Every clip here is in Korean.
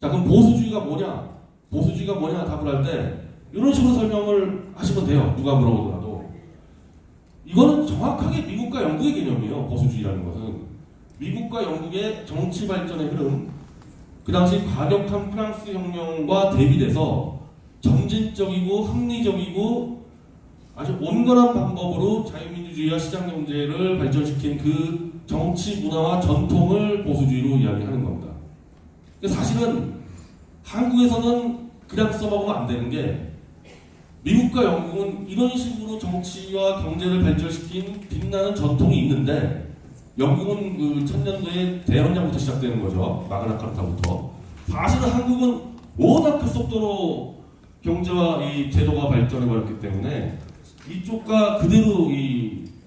자, 그럼 보수주의가 뭐냐? 보수주의가 뭐냐 답을 할 때 이런 식으로 설명을 하시면 돼요. 누가 물어보더라도. 이거는 정확하게 미국과 영국의 개념이에요. 보수주의라는 것은. 미국과 영국의 정치 발전의 흐름, 그 당시 과격한 프랑스 혁명과 대비돼서 점진적이고 합리적이고 아주 온건한 방법으로 자유민주주의와 시장경제를 발전시킨 그 정치 문화와 전통을 보수주의로 이야기하는 겁니다. 사실은 한국에서는 그냥 써먹으면 안 되는 게 미국과 영국은 이런 식으로 정치와 경제를 발전시킨 빛나는 전통이 있는데 영국은 그 1000년도에 대헌장부터 시작되는 거죠. 마그나카타부터. 사실은 한국은 워낙 급속도로 경제와 이 제도가 발전해버렸기 때문에 이쪽과 그대로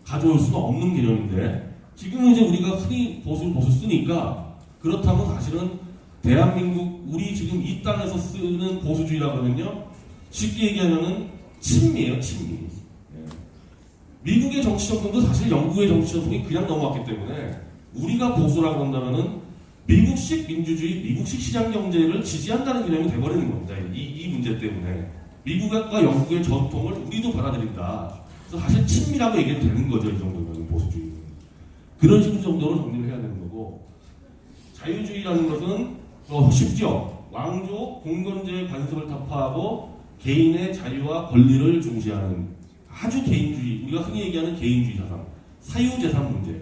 가져올 수는 없는 개념인데 지금은 이제 우리가 흔히 보수 쓰니까 그렇다면 사실은 대한민국 우리 지금 이 땅에서 쓰는 보수주의라고 하면요 쉽게 얘기하면은 친미예요. 친미. 미국의 정치 전통도 사실 영국의 정치 전통이 그냥 넘어왔기 때문에 우리가 보수라고 한다면은 미국식 민주주의, 미국식 시장 경제를 지지한다는 개념이 돼버리는 겁니다. 이 문제 때문에 미국과 영국의 전통을 우리도 받아들인다. 그래서 사실 친미라고 얘기해도 되는 거죠. 이 정도면 보수주의는 그런 식으로 정도로 정리를 해야 되는 거고 자유주의라는 것은 쉽죠. 왕조, 공건제의 관습을 타파하고 개인의 자유와 권리를 중시하는 아주 개인주의, 우리가 흔히 얘기하는 개인주의 사상, 사유재산 문제.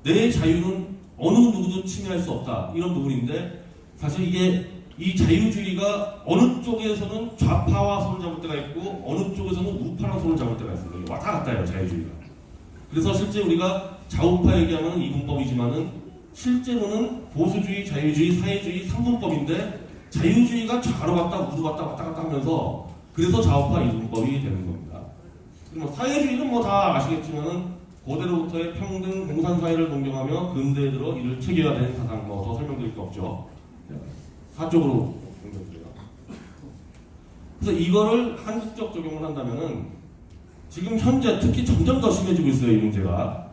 내 자유는 어느 누구도 침해할 수 없다. 이런 부분인데 사실 이게 이 자유주의가 어느 쪽에서는 좌파와 손을 잡을 때가 있고 어느 쪽에서는 우파랑 손을 잡을 때가 있습니다. 왔다 갔다 해요. 자유주의가. 그래서 실제 우리가 좌우파 얘기하면 이분법이지만은 실제로는 보수주의, 자유주의, 사회주의 3분법인데 자유주의가 좌로 갔다 우로 갔다 왔다 갔다 하면서 그래서 좌우파 이분법이 되는 겁니다. 사회주의는 뭐 다 아시겠지만은 고대로부터의 평등 공산사회를 존경하며 근대에 들어 이를 체계화된 사상 뭐 더 설명드릴 거 없죠. 사적으로 설명드려요. 그래서 이거를 한국적 적용을 한다면은 지금 현재 특히 점점 더 심해지고 있어요. 이 문제가.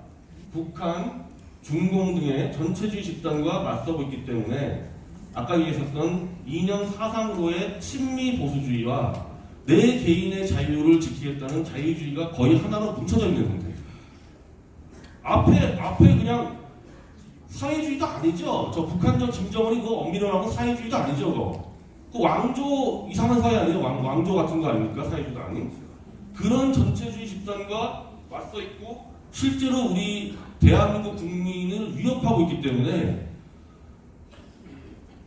북한, 중공 등의 전체주의 집단과 맞서고 있기 때문에 아까 얘기했었던 이념 사상으로의 친미 보수주의와 내 개인의 자유를 지키겠다는 자유주의가 거의 하나로 뭉쳐져 있는 상태. 앞에 그냥 사회주의도 아니죠. 저 북한 저 김정은이 그 엄밀하고 사회주의도 아니죠. 그 왕조 이상한 사회 아니에요. 왕조 같은 거 아닙니까? 사회주의도 아닌. 그런 전체주의 집단과 맞서 있고 실제로 우리 대한민국 국민을 위협하고 있기 때문에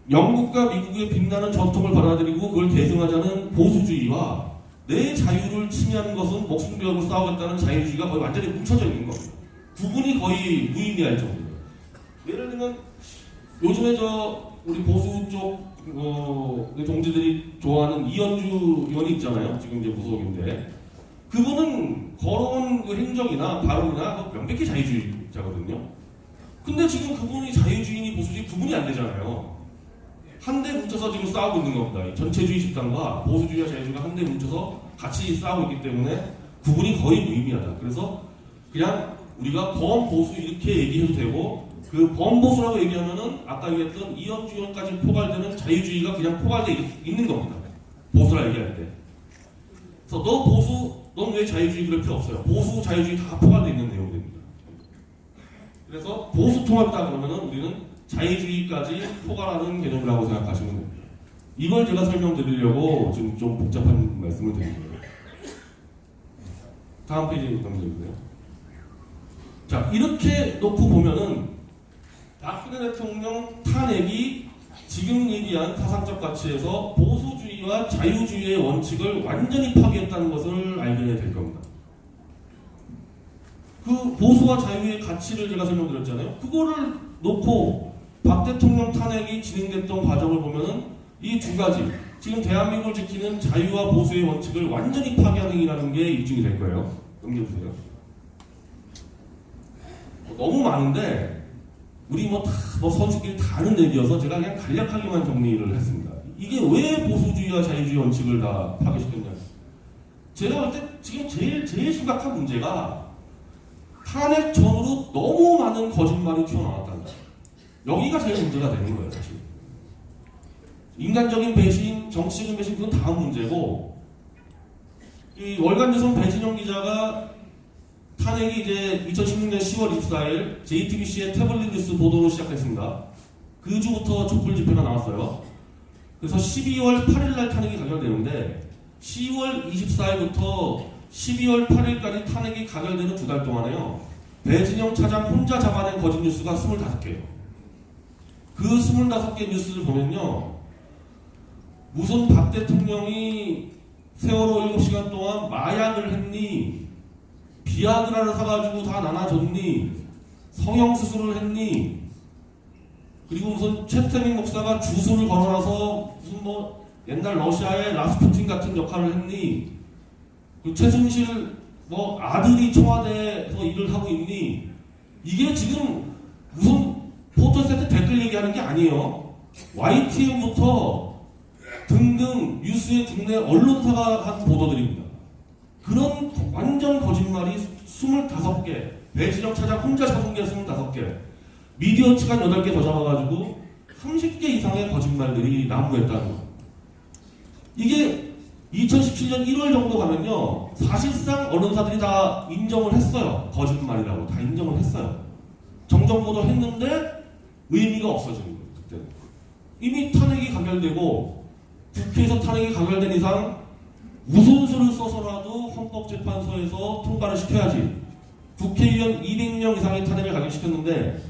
영국과 미국의 빛나는 전통을 받아들이고 그걸 계승하자는 보수주의와 내 자유를 침해하는 것은 목숨 걸고 싸우겠다는 자유주의가 거의 완전히 뭉쳐져 있는 겁니다. 구분이 거의 무의미할 정도예요. 예를 들면 요즘에 우리 보수 쪽 동지들이 좋아하는 이현주 의원이 있잖아요. 지금 이제 무소속인데 그분은 걸어온 그 행정이나 발언이나 명백히 자유주의자거든요. 근데 지금 그분이 자유주의니 보수주의 구분이 안 되잖아요. 한데 뭉쳐서 지금 싸우고 있는 겁니다. 전체주의 집단과 보수주의와 자유주의가 한데 뭉쳐서 같이 싸우고 있기 때문에 구분이 거의 무의미하다. 그래서 그냥 우리가 범보수 이렇게 얘기해도 되고 그 범보수라고 얘기하면은 아까 얘기했던 이현주 의원까지 포괄되는 자유주의가 그냥 포괄되어 있는 겁니다. 보수라 얘기할 때. 그래서 너 보수, 넌 왜 자유주의 그럴 필요 없어요. 보수, 자유주의 다 포괄되어 있는 내용들입니다. 그래서 보수 통합이다 그러면은 우리는 자유주의까지 포괄하는 개념이라고 생각하시면 됩니다. 이걸 제가 설명드리려고 지금 좀 복잡한 말씀을 드린 거예요. 다음 페이지 넘겨주세요. 자, 이렇게 놓고 보면은 박근혜 대통령 탄핵이 지금 얘기한 사상적 가치에서 보수주의와 자유주의의 원칙을 완전히 파괴했다는 것을 알게 될 겁니다. 그 보수와 자유의 가치를 제가 설명드렸잖아요. 그거를 놓고 박 대통령 탄핵이 진행됐던 과정을 보면은 이 두 가지 지금 대한민국을 지키는 자유와 보수의 원칙을 완전히 파괴하는 행위라는 게 입증이 될 거예요. 넘겨주세요. 너무 많은데 우리 선수끼리 다 아는 얘기여서 제가 그냥 간략하게만 정리를 했습니다. 이게 왜 보수주의와 자유주의 원칙을 다 파괴시켰냐? 제가 볼 때 지금 제일 심각한 문제가 탄핵 전으로 너무 많은 거짓말이 튀어나왔다는 거예요. 여기가 제일 문제가 되는 거예요, 사실. 인간적인 배신, 정치적인 배신 그건 다음 문제고 이 월간조선 배진영 기자가 탄핵이 이제 2016년 10월 24일 JTBC의 태블릿 뉴스 보도로 시작됐습니다. 그 주부터 촛불 집회가 나왔어요. 그래서 12월 8일날 탄핵이 가결되는데 10월 24일부터 12월 8일까지 탄핵이 가결되는 2달 동안에요. 배진영 차장 혼자 잡아낸 거짓 뉴스가 25개예요. 그 25개 뉴스를 보면요. 무슨 박 대통령이 세월호 7시간 동안 마약을 했니? 비아그라를 사가지고 다 나눠줬니? 성형수술을 했니? 그리고 무슨 최태민 목사가 주술을 걸어놔서 무슨 뭐 옛날 러시아의 라스푸틴 같은 역할을 했니? 그리고 최순실 뭐 아들이 청와대에서 일을 하고 있니? 이게 지금 무슨 포털세트 댓글 얘기하는 게 아니에요. YTN부터 등등 뉴스의 국내 언론사가 한 보도들입니다. 그런 완전 거짓말이 25개, 배진영 차장 혼자 잡은 게 25개, 미디어 측한 8개 더 잡아가지고 30개 이상의 거짓말들이 난무했다는 거예요. 이게 2017년 1월 정도 가면요, 사실상 언론사들이 다 인정을 했어요. 거짓말이라고 다 인정을 했어요. 정정보도 했는데 의미가 없어지는 거예요. 그때는 이미 탄핵이 가결되고 국회에서 탄핵이 가결된 이상 무슨 수를 써서라도 헌법재판소에서 통과를 시켜야지. 국회의원 200명 이상의 탄핵을 가결시켰는데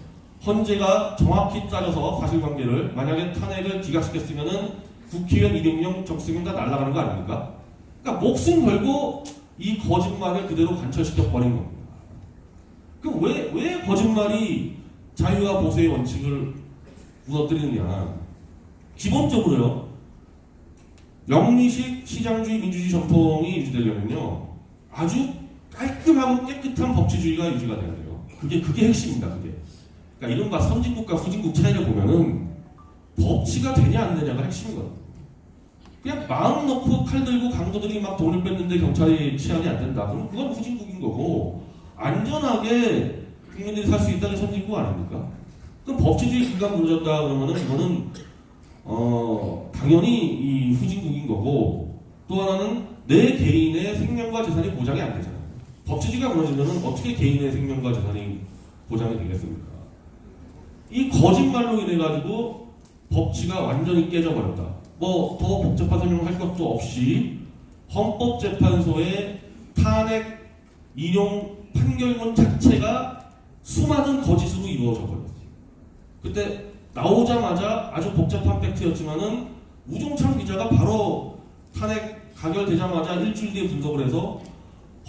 헌재가 정확히 따져서 사실관계를 만약에 탄핵을 기각시켰으면은 국회의원 200명 적으면 다 날아가는 거 아닙니까? 그러니까 목숨 걸고 이 거짓말을 그대로 관철시켜 버린 겁니다. 그럼 왜 거짓말이 자유와 보수의 원칙을 무너뜨리느냐? 기본적으로요. 영미식 시장주의 민주주의 전통이 유지되려면요. 아주 깔끔하고 깨끗한 법치주의가 유지가 돼야 돼요. 그게 핵심입니다. 그게. 그러니까 이른바 선진국과 후진국 차이를 보면은 법치가 되냐 안 되냐가 핵심이거든요. 그냥 마음 놓고 칼 들고 강도들이 막 돈을 뺐는데 경찰이 치안이 안 된다. 그럼 그건 후진국인 거고 안전하게 국민들이 살 수 있다는 선진국 아닙니까? 그럼 법치주의 기가 무너졌다 그러면은 이거는 당연히 이 후진국인 거고 또 하나는 내 개인의 생명과 재산이 보장이 안 되잖아요. 법치주의가 무너지면은 어떻게 개인의 생명과 재산이 보장이 되겠습니까? 이 거짓말로 인해 가지고 법치가 완전히 깨져버렸다. 뭐 더 복잡한 설명을 할 것도 없이 헌법재판소의 탄핵 인용 판결문 자체가 수많은 거짓으로 이루어져 버렸어요. 그때 나오자마자 아주 복잡한 팩트였지만은 우종찬 기자가 바로 탄핵 가결되자마자 일주일 뒤에 분석을 해서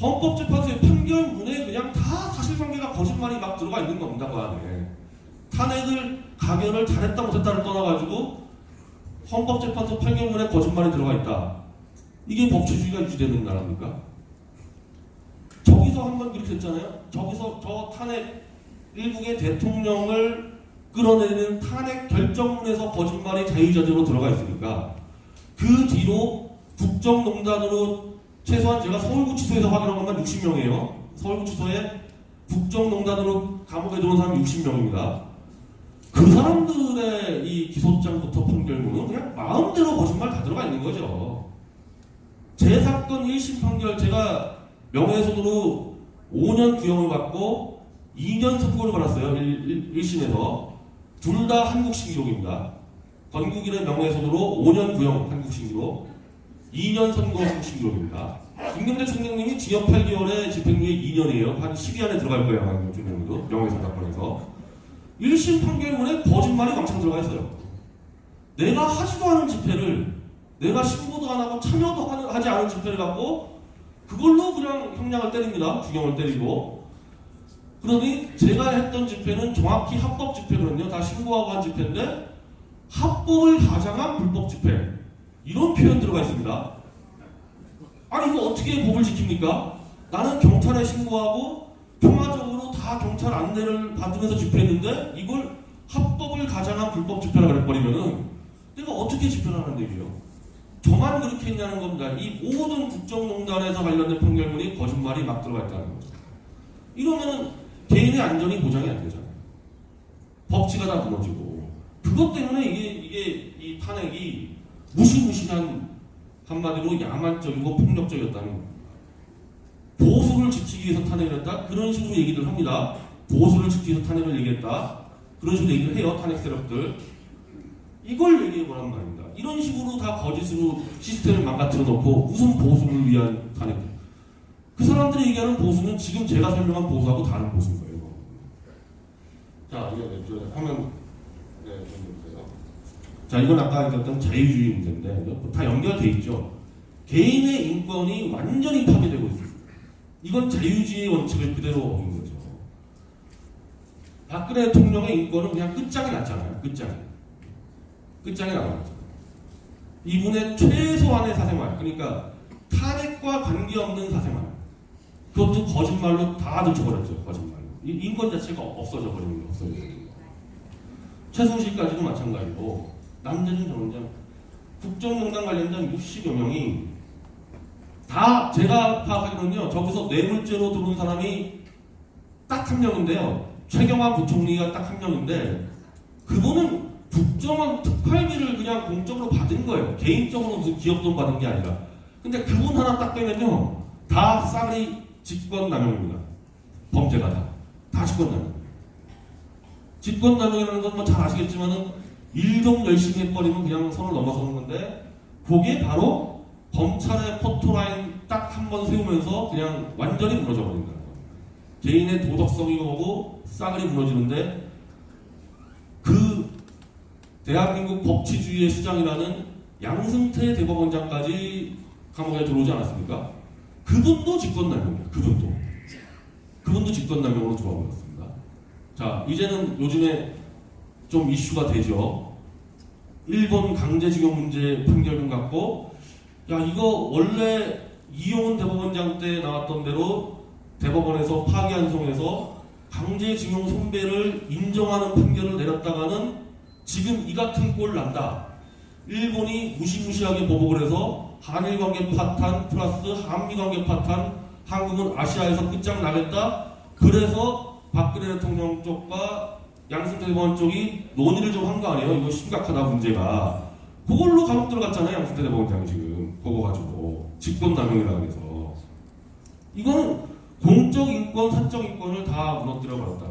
헌법재판소의 판결문에 그냥 다 사실관계가 거짓말이 막 들어가 있는 겁니다. 그 안에 탄핵을 가결을 잘했다 못했다를 떠나가지고 헌법재판소 판결문에 거짓말이 들어가 있다. 이게 법치주의가 유지되는 나라입니까? 저기서 한번 이렇게 했잖아요. 저기서 저 탄핵 일국의 대통령을 끌어내리는 탄핵 결정문에서 거짓말이 자유자재로 들어가 있으니까 그 뒤로 국정농단으로 최소한 제가 서울구치소에서 확인한 것만 60명이에요. 서울구치소에 국정농단으로 감옥에 들어온 사람이 60명입니다. 그 사람들의 이 기소장부터 판결문은 그냥 마음대로 거짓말 다 들어가 있는 거죠. 제 사건 1심 판결 제가 명예훼손으로 5년 구형을 받고 2년 선고를 받았어요. 1심에서. 둘 다 한국식 기록입니다. 건국일의 명예훼손으로 5년 구형 한국식 기록, 2년 선고 한국식 기록입니다. 김경재 총장님이 징역 8개월에 집행유예 2년이에요. 한 10위 안에 들어갈 거예요. 아마 총장님도 명예훼손 사건에서. 1심 판결문에 거짓말이 왕창 들어가 있어요. 내가 하지도 않은 집회를, 내가 신고도 안 하고 참여도 하지 않은 집회를 갖고 그걸로 그냥 형량을 때립니다. 중형을 때리고. 그러니 제가 했던 집회는 정확히 합법 집회거든요. 다 신고하고 한 집회인데 합법을 가장한 불법 집회. 이런 표현 들어가 있습니다. 아니 이거 어떻게 법을 지킵니까? 나는 경찰에 신고하고 평화적으로 다 경찰 안내를 받으면서 집회했는데 이걸 합법을 가장한 불법 집회라고 해버리면은 내가 어떻게 집회를 하는 얘기예요? 저만 그렇게 했냐는 겁니다. 이 모든 국정농단에서 관련된 판결문이 거짓말이 막 들어가 있다는 거죠. 이러면은 개인의 안전이 보장이 안 되잖아요. 법치가 다 무너지고. 그것 때문에 이게 이 탄핵이 무시무시한 한마디로 야만적이고 폭력적이었다는 겁니다. 보수를 지키기 위해서 탄핵을 했다? 그런 식으로 얘기를 합니다. 보수를 지키기 위해서 탄핵을 얘기했다. 그런 식으로 얘기를 해요. 탄핵 세력들. 이걸 얘기해 보란 말입니다. 이런 식으로 다 거짓으로 시스템을 망가뜨려 놓고 무슨 보수를 위한 탄핵. 그 사람들이 얘기하는 보수는 지금 제가 설명한 보수하고 다른 보수인 거예요. 자, 이거 화면 좀 보세요. 자, 이건 아까 얘기했던 자유주의 문제인데 다 연결돼 있죠. 개인의 인권이 완전히 파괴되고 있습니다. 이건 자유주의 원칙을 그대로 어긴 거죠. 박근혜 대통령의 인권은 그냥 끝장이 났잖아요. 끝장이 나왔죠. 이분의 최소한의 사생활, 그러니까 탄핵과 관계없는 사생활, 그것도 거짓말로 다 들춰버렸죠. 거짓말로. 인권 자체가 없어져 버리는 거, 없어져 버리는 거. 최순실까지도 마찬가지고 남재준 정원장, 국정농단 관련된 60여 명이 다 제가 파악하기로는요, 저기서 뇌물죄로 들어온 사람이 딱 한 명인데요. 최경환 부총리가 딱 한 명인데 그분은 국정원 특활비를 그냥 공적으로 받은 거예요. 개인적으로 무슨 기업돈 받은 게 아니라. 근데 그분 하나 딱 빼면요, 다 싸그리 직권남용입니다. 범죄가 다 직권남용. 직권남용이라는 건 뭐 잘 아시겠지만은 일동 열심히 해버리면 그냥 선을 넘어서는 건데, 그게 바로 검찰의 포토라인 딱 한 번 세우면서 그냥 완전히 무너져 버린다는 거예요. 개인의 도덕성이 오고 싸그리 무너지는데, 그 대한민국 법치주의의 수장이라는 양승태 대법원장까지 감옥에 들어오지 않았습니까? 그분도 직권남용이에요. 그분도 직권남용으로 들어와버렸습니다. 자, 이제는 요즘에 좀 이슈가 되죠. 일본 강제징용 문제 판결문 갖고, 야, 이거 원래 이용훈 대법원장 때 나왔던 대로 대법원에서 파기환송해서 강제징용 선배를 인정하는 판결을 내렸다가는 지금 이 같은 꼴 난다. 일본이 무시무시하게 보복을 해서 한일관계 파탄 플러스 한미관계 파탄, 한국은 아시아에서 끝장나겠다. 그래서 박근혜 대통령 쪽과 양승태 대법원 쪽이 논의를 좀 한 거 아니에요? 이거 심각하다 문제가. 그걸로 감옥 들어갔잖아요. 양승태 대법원장이 지금 그거 가지고 직권남용이라고 해서. 이거는 공적 인권, 사적 인권을 다 무너뜨려 버렸다.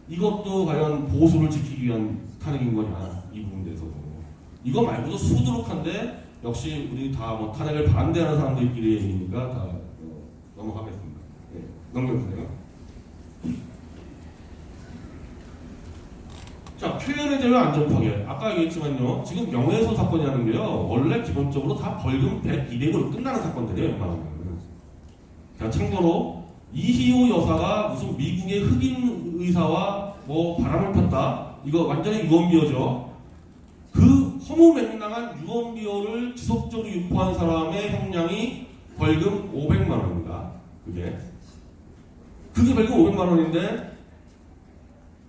이것도 과연 보수를 지키기 위한 탄핵인 거냐, 이 부분에 대해서도. 이거 말고도 수두룩한데 역시 우리 다 뭐 탄핵을 반대하는 사람들끼리 얘기니까 다 넘어가겠습니다. 네, 넘겨주세요. 자, 표현에 대한 안전파괴. 아까 얘기했지만요, 지금 명예훼손 사건이라는 게요, 원래 기본적으로 다 벌금 100, 200으로 끝나는 사건들이에요, 웬만하면. 자, 참고로 이희호 여사가 무슨 미국의 흑인 의사와 뭐 바람을 폈다, 이거 완전히 유언비어죠. 그 허무맹랑한 유언비어를 지속적으로 유포한 사람의 형량이 벌금 500만 원입니다. 그게 벌금 500만 원인데,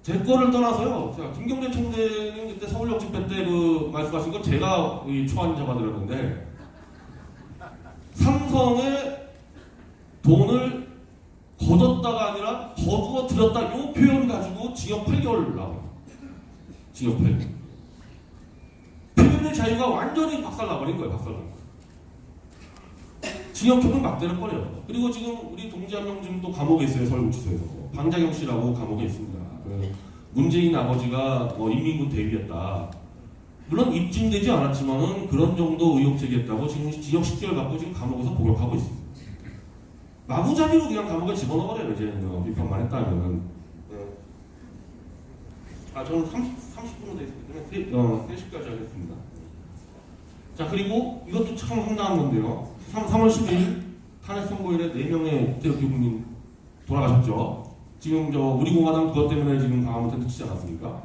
제 거를 떠나서요, 자, 김경재 총재님 그때 서울역 집회 때 그 말씀하신 거 제가 초안 잡아드렸는데, 삼성에 돈을 거뒀다가 아니라 거두어 들였다, 이 표현 가지고 징역 8개월 나와요. 징역 8개월. 표현의 자유가 완전히 박살나버린 거예요. 징역형을 막 때려버려요. 그리고 지금 우리 동지 한 명 지금 또 감옥에 있어요. 서울구치소에서. 방장영 씨라고 감옥에 있습니다. 문재인 아버지가 뭐 인민군 대위였다. 물론 입증되지 않았지만은 그런 정도 의혹 제기했다고 지금 징역 10개월 받고 지금 감옥에서 복역하고 있습니다. 마구잡이로 그냥 감옥에 집어넣어버려요. 이제 비판만 했다면은. 저는 30분으로 돼 있기 때문에 3시까지 하겠습니다. 자, 그리고 이것도 참 황당한 건데요. 3월 10일 탄핵 선고일에 4명의 태극기국민 돌아가셨죠. 지금 우리 공화당 그것 때문에 지금 강화문 텐트 치지 않았습니까?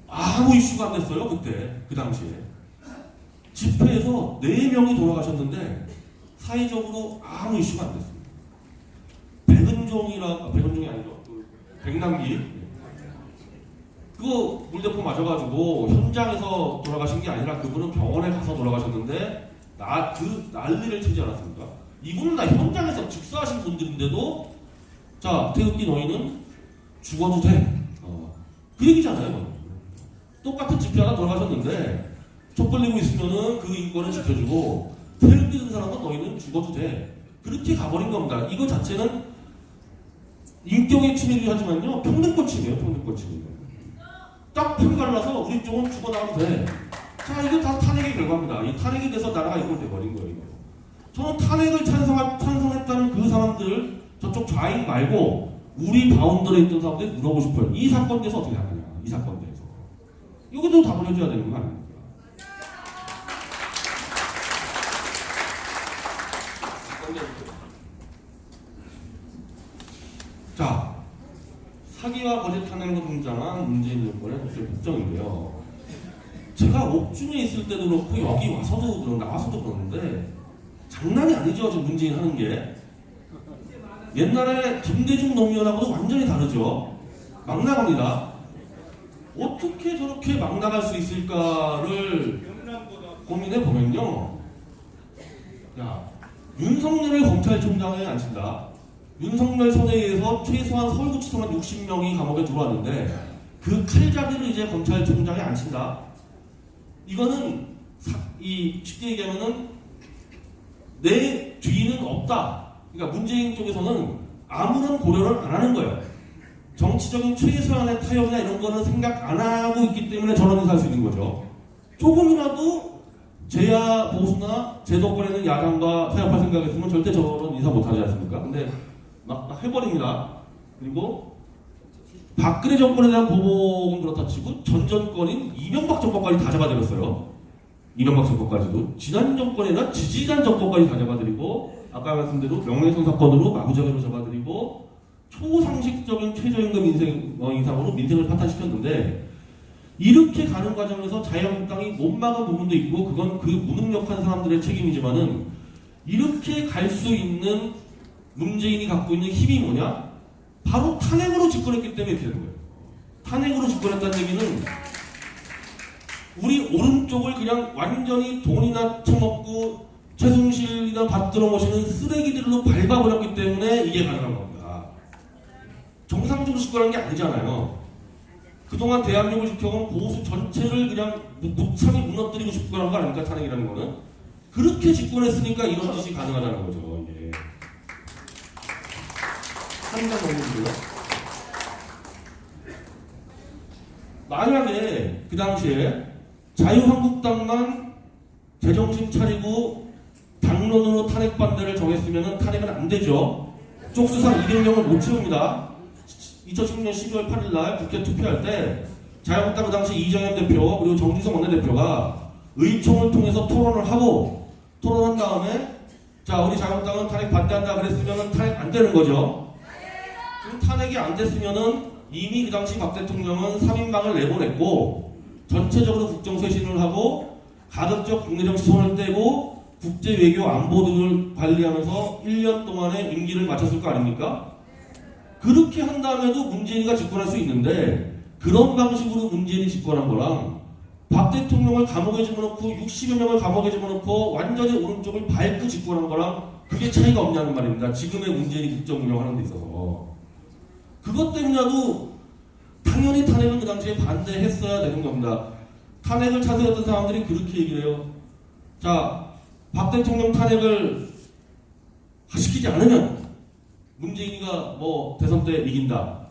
아무 이슈가 안 됐어요. 그때 그 당시에 집회에서 4명이 돌아가셨는데 사회적으로 아무 이슈가 안 됐습니다. 백은종이 아니죠. 백남기 그거 물대포 맞아가지고 현장에서 돌아가신 게 아니라 그분은 병원에 가서 돌아가셨는데 그 난리를 치지 않았습니까? 이분은 다 현장에서 즉사하신 분들인데도, 자, 태극기 너희는 죽어도 돼. 그 얘기잖아요. 똑같은 집회 하나 돌아가셨는데 촛불리고 있으면은 그 인권을 지켜주고 태극기 든 사람은 너희는 죽어도 돼. 그렇게 가버린 겁니다. 이거 자체는 인격의 침해이긴 하지만요, 평등권 침해예요. 평등권 침해. 딱 편 갈라서 우리 쪽은 죽어나가도 돼. 자, 이게 다 탄핵의 결과입니다. 이 탄핵이 돼서 나라가 이걸 돼버린 거예요. 저는 탄핵을 찬성했다는 그 사람들, 저쪽 좌익 말고 우리 바운더에 있던 사람들 물어보고 싶어요. 이 사건 대해서 어떻게 하느냐. 이 사건 대해서. 이것도 답을 해줘야 되는 거 아닙니까? 자, 사기와 거짓 탄핵으로 등장한 문재인 정권의 국제 국정인데요. 제가 옥중에 있을 때도 그렇고 여기 와서도 나와서도 그러는데 장난이 아니죠. 지금 문재인 하는 게. 옛날에 김대중 노무현하고도 완전히 다르죠. 막 나갑니다. 어떻게 저렇게 막 나갈 수 있을까를 고민해 보면요. 야, 윤석열을 검찰총장에 앉힌다. 윤석열 손에 의해서 최소한 서울구치소만 60명이 감옥에 들어왔는데 그 칼잡이를 이제 검찰총장에 앉힌다. 이거는 쉽게 얘기하면은 내 뒤는 없다. 그러니까 문재인 쪽에서는 아무런 고려를 안 하는 거예요. 정치적인 최소한의 타협이나 이런 거는 생각 안 하고 있기 때문에 저런 인사할 수 있는 거죠. 조금이라도 제야 보수나 제도권에는 야당과 타협할 생각했으면 절대 저런 인사 못하지 않습니까? 근데 막 해버립니다. 그리고 박근혜 정권에 대한 보복은 그렇다 치고 전 정권인 이명박 정권까지 다 잡아들였어요. 이명박 정권까지도. 지난 정권이나 지지난 정권까지 다 잡아들이고 아까 말씀대로 명예훼손 사건으로 마구잡이로 잡아들이고 초상식적인 최저임금 인상으로 민생을 파탄시켰는데 이렇게 가는 과정에서 자유한국당이 못 막은 부분도 있고 그건 그 무능력한 사람들의 책임이지만은 이렇게 갈 수 있는 문재인이 갖고 있는 힘이 뭐냐? 바로 탄핵으로 집권했기 때문에 이렇게 되는 거예요. 탄핵으로 집권했다는 얘기는 우리 오른쪽을 그냥 완전히 돈이나 처먹고 최순실이나 받들어 모시는 쓰레기들로 밟아버렸기 때문에 이게 가능한 겁니다. 정상적으로 집권한 게 아니잖아요. 그동안 대한민국을 지켜온 보수 전체를 그냥 무참히 무너뜨리고 집권한 거 아닙니까? 탄핵이라는 거는. 그렇게 집권했으니까 이런 짓이 가능하다는 거죠. 이게. 한장 넘는데요. 만약에 그 당시에 자유한국당만 제정신 차리고 당론으로 탄핵 반대를 정했으면 탄핵은 안 되죠. 쪽수상 200명을 못 채웁니다. 2016년 12월 8일 날 국회 투표할 때 자유한국당 그 당시 이정현 대표 그리고 정진석 원내대표가 의총을 통해서 토론을 하고 토론한 다음에 자 우리 자유한국당은 탄핵 반대한다 그랬으면 탄핵 안 되는 거죠. 그럼 탄핵이 안 됐으면은 이미 그 당시 박 대통령은 3인방을 내보냈고 전체적으로 국정쇄신을 하고 가급적 국내 정치 손을 떼고 국제 외교 안보 등을 관리하면서 1년 동안의 임기를 마쳤을 거 아닙니까? 그렇게 한다음에도 문재인이가 집권할 수 있는데 그런 방식으로 문재인이 집권한 거랑 박 대통령을 감옥에 집어넣고 60여 명을 감옥에 집어넣고 완전히 오른쪽을 밟고 집권한 거랑 그게 차이가 없냐는 말입니다. 지금의 문재인이 국정 운영하는 데 있어서. 그것 때문에도 당연히 탄핵은 그 당시에 반대했어야 되는 겁니다. 탄핵을 찬성했던 사람들이 그렇게 얘기를 해요. 자, 박 대통령 탄핵을 시키지 않으면 문재인이가 뭐 대선 때 이긴다.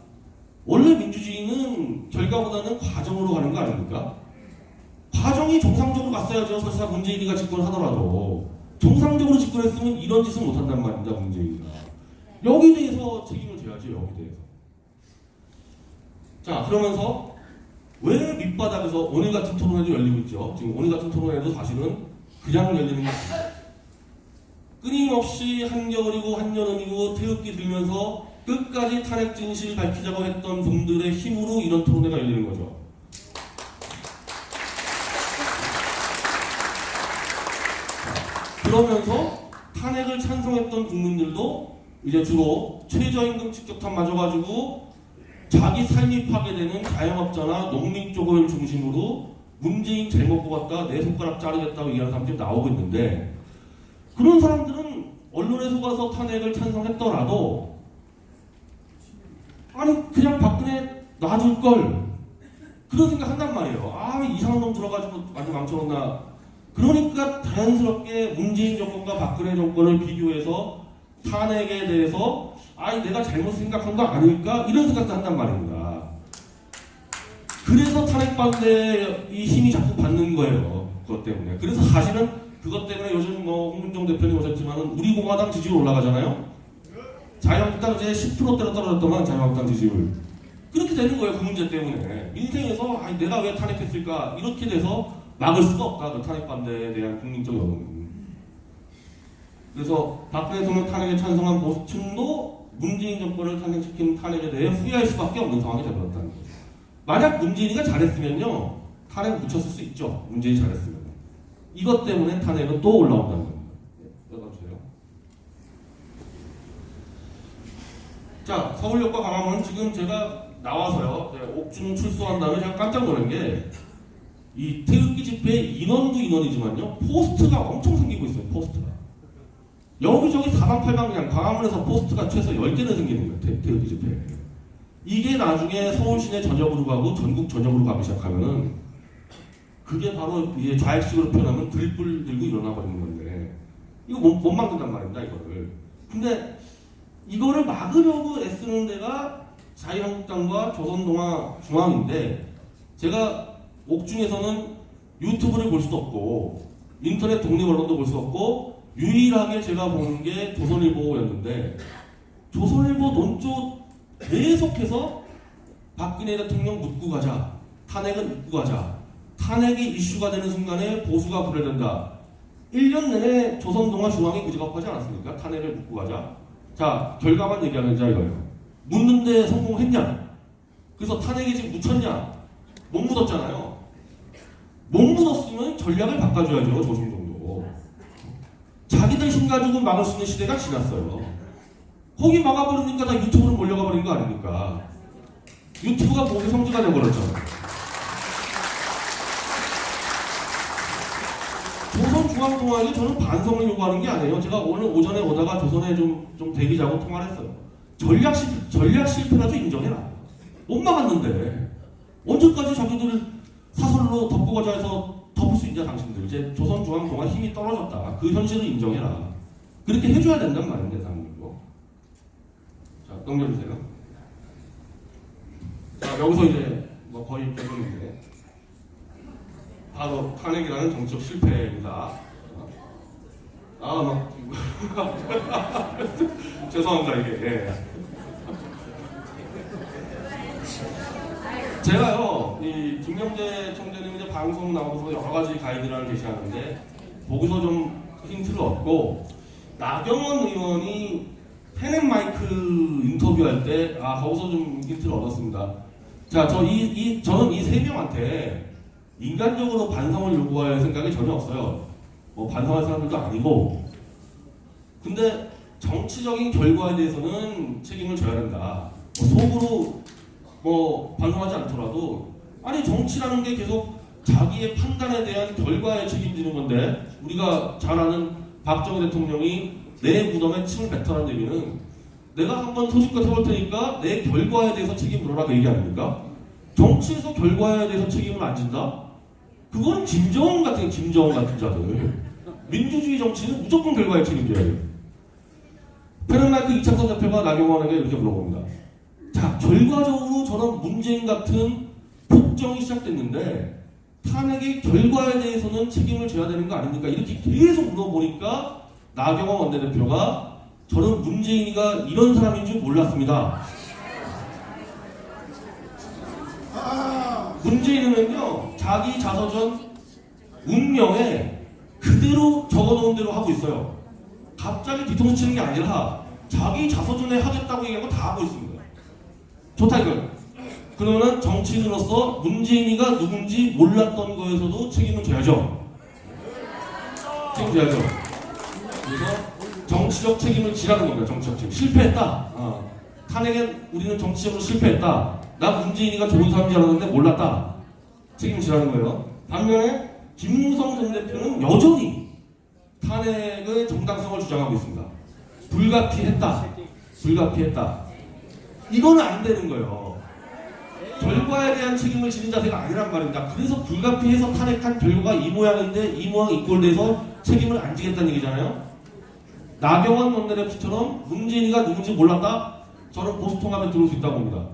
원래 민주주의는 결과보다는 과정으로 가는 거 아닙니까? 과정이 정상적으로 갔어야죠. 설사 문재인이가 집권하더라도. 정상적으로 집권했으면 이런 짓은 못한단 말입니다. 문재인이가. 여기에 대해서 책임을 져야죠. 여기에 대해서. 자, 그러면서 왜 밑바닥에서 오늘 같은 토론회도 열리고 있죠. 지금 오늘 같은 토론회도 사실은 그냥 열리는 게 아닙니다. 끊임없이 한겨울이고 한여름이고 태극기 들면서 끝까지 탄핵 진실 밝히자고 했던 분들의 힘으로 이런 토론회가 열리는 거죠. 그러면서 탄핵을 찬성했던 국민들도 이제 주로 최저임금 직격탄 맞아가지고 자기 삶이 파괴되는 자영업자나 농민 쪽을 중심으로 문재인 잘못 뽑았다 내 손가락 자르겠다고 얘기하는 사람들이 나오고 있는데 그런 사람들은 언론에 속아서 탄핵을 찬성했더라도 아니 그냥 박근혜 놔줄 걸 그런 생각 한단 말이에요. 아, 이상한 놈 들어가지고 완전 망쳐놓나. 그러니까 자연스럽게 문재인 정권과 박근혜 정권을 비교해서 탄핵에 대해서 내가 잘못 생각한 거 아닐까? 이런 생각도 한단 말입니다. 그래서 탄핵 반대의 이 힘이 자꾸 받는 거예요. 그것 때문에. 그래서 사실은 그것 때문에 요즘 홍문종 대표님 오셨지만은 우리 공화당 지지율 올라가잖아요. 자유한국당 이제 10%대로 떨어졌더만 자유한국당 지지율. 그렇게 되는 거예요. 그 문제 때문에. 민생에서 내가 왜 탄핵했을까? 이렇게 돼서 막을 수가 없다. 그 탄핵 반대에 대한 국민적 여론은. 그래서 박근혜 대통령 탄핵에 찬성한 보수층도 문재인 정권을 탄핵시킨 탄핵에 대해 후회할 수밖에 없는 상황이 되어버렸다는 거죠. 만약 문재인이가 잘했으면요. 탄핵 묻혔을 수 있죠. 문재인이 잘했으면. 이것 때문에 탄핵은 또 올라온다는 겁니다. 읽어주세요. 자, 서울역과 광화문 지금 제가 나와서요. 옥중 출소한 다음에 제가 깜짝 놀란 게 이 태극기 집회 인원도 인원이지만요. 포스트가 엄청 생기고 있어요. 포스트가. 여기저기 사방팔방 그냥 광화문에서 포스트가 최소 10개는 생기는 거예요. 태극기 집회. 이게 나중에 서울 시내 전역으로 가고 전국 전역으로 가기 시작하면은 그게 바로 이제 좌익식으로 표현하면 들불 들고 일어나 버리는 건데 이거 못 막는단 말입니다. 이거를. 근데 이거를 막으려고 애쓰는 데가 자유한국당과 조선동아중앙인데 제가 옥중에서는 유튜브를 볼 수도 없고 인터넷 독립언론도 볼 수 없고 유일하게 제가 보는 게 조선일보였는데 조선일보 논조 계속해서 박근혜 대통령 묻고 가자, 탄핵은 묻고 가자, 탄핵이 이슈가 되는 순간에 보수가 분열된다. 1년 내내 조선동아중앙이 그 작업하지 않았습니까? 탄핵을 묻고 가자. 자, 결과만 얘기하면 자 이거예요. 묻는데 성공했냐? 그래서 탄핵이 지금 묻혔냐? 못 묻었잖아요. 못 묻었으면 전략을 바꿔줘야죠. 조중동도. 자기들 힘 가지고 막을 수 있는 시대가 지났어요. 거기 막아버리니까 다 유튜브로 몰려가 버린 거 아닙니까? 유튜브가 목의 성지가 돼버렸잖아요. 조선중앙통화에게 저는 반성을 요구하는 게 아니에요. 제가 오늘 오전에 오다가 조선에 좀 대기자고 통화를 했어요. 전략 실패라도 인정해라. 못 막았는데 언제까지 자기들 사설로 덮고 가자 해서 덮을 수 있냐 당신들. 이제 조선중앙통화 힘이 떨어졌다. 그 현실을 인정해라. 그렇게 해줘야 된단 말인데 대한민국. 자, 넘겨주세요. 자, 여기서 이제 거의 결론인데 바로 탄핵이라는 정치적 실패입니다. 죄송합니다 이게. 예. 제가요, 이 김명재 총재님 이제 방송 나오면서 여러 가지 가이드라인을 제시하는데 거기서 좀 힌트를 얻고 나경원 의원이 펜앤마이크 인터뷰할 때 거기서 좀 힌트를 얻었습니다. 자, 저는 이 세 명한테 인간적으로 반성을 요구할 생각이 전혀 없어요. 반성할 사람들도 아니고. 근데 정치적인 결과에 대해서는 책임을 져야 된다. 속으로 반성하지 않더라도 정치라는 게 계속 자기의 판단에 대한 결과에 책임지는 건데 우리가 잘 아는 박정희 대통령이 내 무덤에 침을 뱉어라는 얘기는 내가 한번 소식껏 해볼 테니까 내 결과에 대해서 책임 물어라 그 얘기 아닙니까? 정치에서 결과에 대해서 책임을 안 진다? 그거는 김정은 같은 자들. 민주주의 정치는 무조건 결과에 책임져야 돼요. 펜앤마이크 이창섭 대표가 나경원에게 이렇게 물어봅니다. 자, 결과적으로 저런 문재인 같은 폭정이 시작됐는데 탄핵의 결과에 대해서는 책임을 져야 되는 거 아닙니까? 이렇게 계속 물어보니까 나경원 원내대표가 저는 문재인이가 이런 사람인 줄 몰랐습니다. 문재인은요 자기 자서전 운명에 그대로 적어놓은 대로 하고 있어요. 갑자기 뒤통수 치는 게 아니라 자기 자서전에 하겠다고 얘기하고 다 하고 있습니다. 좋다 이거예요. 그러면 정치인으로서 문재인이가 누군지 몰랐던 거에서도 책임을 져야죠. 책임져야죠. 그래서 정치적 책임을 지라는 겁니다. 정치적 책임. 실패했다. 탄핵에 우리는 정치적으로 실패했다. 나 문재인이가 좋은 사람인 줄 알았는데 몰랐다. 책임을 지라는 거예요. 반면에 김무성 전 대표는 여전히 탄핵의 정당성을 주장하고 있습니다. 불가피했다. 이거는 안 되는 거예요. 결과에 대한 책임을 지는 자세가 아니란 말입니다. 그래서 불가피해서 탄핵한 결과가 이 모양인데 이 모양 이꼴돼서 책임을 안 지겠다는 얘기잖아요. 나경원 원내대표처럼 문재인이가 누군지 몰랐다? 저는 보수통합에 들어올 수 있다고 봅니다.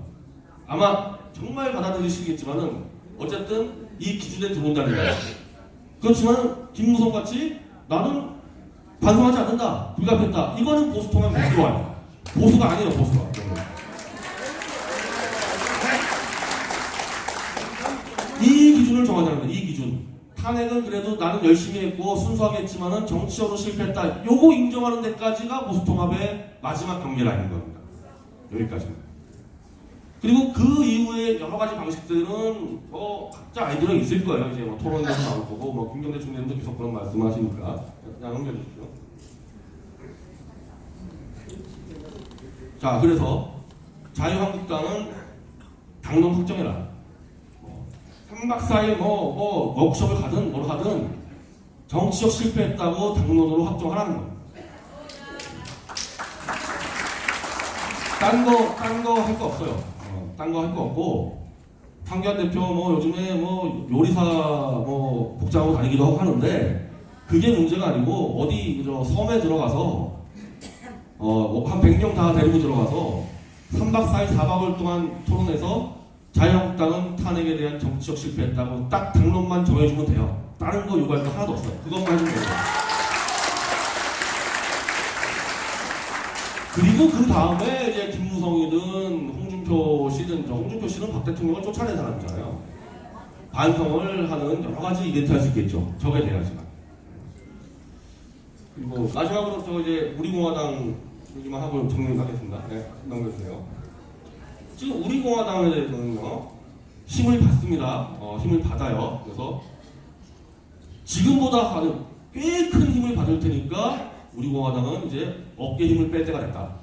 아마 정말 받아들이시겠지만은 어쨌든 이 기준에 들어온다는 거예요. 그렇지만 김무성 같이 나는 반성하지 않는다, 불가피했다, 이거는 보수통합에 못 들어와요. 보수가 아니에요, 보수가. 이 기준을 정하자는 거예요. 이 기준. 탄핵은 그래도 나는 열심히 했고 순수하게 했지만은 정치적으로 실패했다, 요거 인정하는 데까지가 보수통합의 마지막 경계라는 겁니다. 여기까지는. 그리고 그 이후에 여러 가지 방식들은 각자 아이디어가 있을 거예요. 이제 토론에서 나올 거고, 김경대 총리님도 계속 그런 말씀하시니까 그냥 넘겨주십시오. 자, 그래서 자유한국당은 당론 확정해라. 3박 4일 워크숍을 가든 뭘 하든 정치적 실패했다고 당론으로 확정하라는 거예요. 딴 거 할 거 없어요. 딴 거 할 거 없고, 황교안 대표 요즘에 요리사 복장하고 다니기도 하고 하는데 그게 문제가 아니고 어디 섬에 들어가서 한 100명 다 데리고 들어가서 3박 4일 4박을 동안 토론해서 자유한국당은 탄핵에 대한 정치적 실패했다고 딱 당론만 정해주면 돼요. 다른 거 요구할 거 하나도 없어요. 그것만 해주면 돼요. 그리고 그 다음에 이제 김무성이든 홍준표 씨든, 홍준표 씨는 박 대통령을 쫓아낸 사람이잖아요. 반성을 하는 여러 가지 이벤트 할 수 있겠죠. 저게 돼야지만. 그리고 마지막으로 이제 우리공화당 얘기만 하고 정리하겠습니다. 네, 넘겨주세요. 지금 우리공화당에 대해서는요, 힘을 받습니다. 힘을 받아요. 그래서 지금보다 꽤 큰 힘을 받을 테니까 우리공화당은 이제 어깨 힘을 뺄 때가 됐다.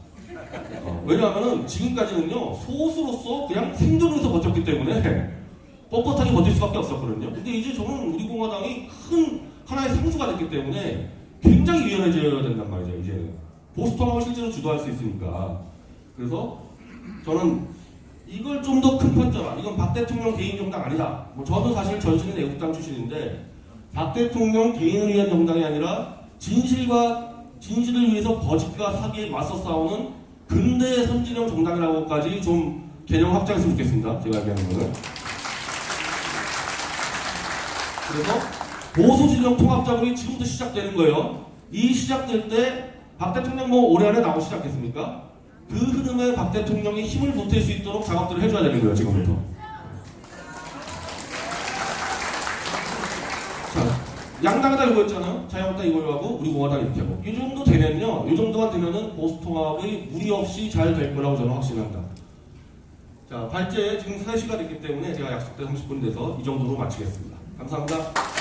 왜냐하면 지금까지는요, 소수로서 그냥 생존해서 버텼기 때문에 뻣뻣하게 버틸 수밖에 없었거든요. 근데 이제 저는 우리공화당이 큰 하나의 상수가 됐기 때문에 굉장히 유연해져야 된단 말이죠. 이제 보수통합을 실제로 주도할 수 있으니까. 그래서 저는 이걸 좀 더 큰 판자라, 이건 박 대통령 개인 정당 아니다. 저도 사실 전신은 애국당 출신인데 박 대통령 개인을 위한 정당이 아니라 진실을 위해서 거짓과 사기에 맞서 싸우는 근대 선진형 정당이라고까지 좀 개념 확장했으면 좋겠습니다. 제가 얘기하는 거는. 그래서 보수 진영 통합자분이 지금부터 시작되는 거예요. 이 시작될 때 박 대통령 올해 안에 나오시지 않겠습니까? 그 흐름에 박 대통령이 힘을 보탤 수 있도록 작업들을 해줘야 되는 거예요, 지금부터. 자, 양당이 다 이거 했잖아요. 자유한국당 이거 하고 우리공화당 이렇게 하고. 이 정도 되면요, 이 정도만 되면은 보수통합이 무리 없이 잘 될 거라고 저는 확신합니다. 자, 발제 지금 3시가 됐기 때문에 제가 약속된 30분 돼서 이 정도로 마치겠습니다. 감사합니다.